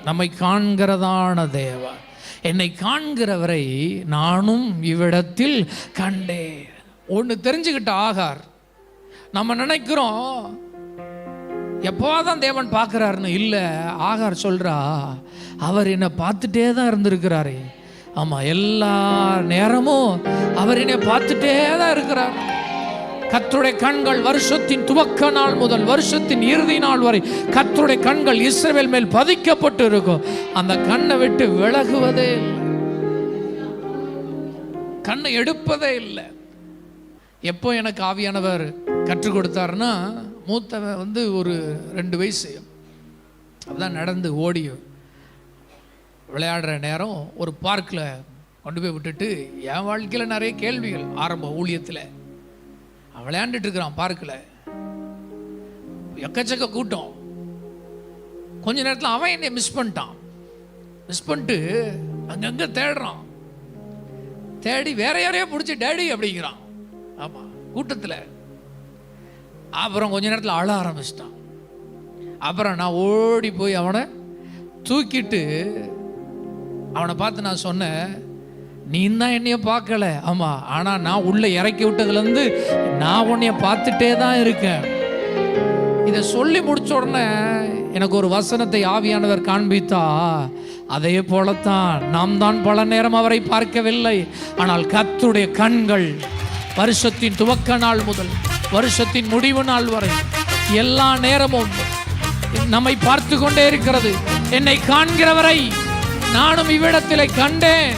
நம்மை காண்கிறதான தேவன். என்னை காண்கிறவரை நானும் இவ்விடத்தில் கண்டேன். ஒன்று தெரிஞ்சுக்கிட்ட ஆகார், நம்ம நினைக்கிறோம் எப்போதான் தேவன் பார்க்குறாருன்னு. இல்லை, ஆகார் சொல்கிறா அவர் என்னை பார்த்துட்டே தான் இருந்திருக்கிறாரே. ஆமாம், எல்லா நேரமும் அவர் என்னை பார்த்துட்டே தான் இருக்கிறார். கர்த்தருடைய கண்கள் வருஷத்தின் துவக்க நாள் முதல் வருஷத்தின் இறுதி நாள் வரை கர்த்தருடைய கண்கள் இஸ்ரவேல் மேல் பதிக்கப்பட்டு இருக்கும். அந்த கண்ணை விட்டு விலகுவதே இல்லை, கண்ணை எடுப்பதே இல்லை. எப்போ எனக்கு ஆவியானவர் கற்றுக் கொடுத்தாருன்னா, மூத்தவன் ஒரு 2 வயசு அப்பதான் நடந்து ஓடி விளையாடுற நேரம் ஒரு பார்க்கில் கொண்டு போய் விட்டுட்டு, என் வாழ்க்கையில் நிறைய கேள்விகள் ஆரம்ப ஊழியத்தில். விளையாண்டுட்டு இருக்கிறான் பார்க்கில், எக்கச்சக்க கூட்டம். கொஞ்ச நேரத்தில் அவன் என்னை மிஸ் பண்ணிட்டு அங்கங்கே தேடுறான். தேடி வேற யாரையோ பிடிச்சி டேடி அப்படிங்கிறான். ஆமாம், கூட்டத்தில். அப்புறம் கொஞ்ச நேரத்தில் அழ ஆரம்பிச்சிட்டான். அப்புறம் நான் ஓடி போய் அவனை தூக்கிட்டு அவனை பார்த்து நான் சொன்னேன், நீ தான் என்னைய பார்க்கல, ஆமாம், ஆனால் நான் உள்ளே இறக்கி விட்டதுலேருந்து நான் உன்னைய பார்த்துட்டே தான் இருக்கேன். இதை சொல்லி முடிச்ச உடனே எனக்கு ஒரு வசனத்தை ஆவியானவர் காண்பித்தா, அதே போலத்தான் நாம் தான் பல நேரம் அவரை பார்க்கவில்லை, ஆனால் கர்த்தருடைய கண்கள் வருஷத்தின் துவக்க நாள் முதல் வருஷத்தின் முடிவு நாள் வரை எல்லா நேரமும் நம்மை பார்த்து கொண்டே இருக்கிறது. என்னை காண்கிறவரை நானும் இவ்விடத்திலே கண்டேன்.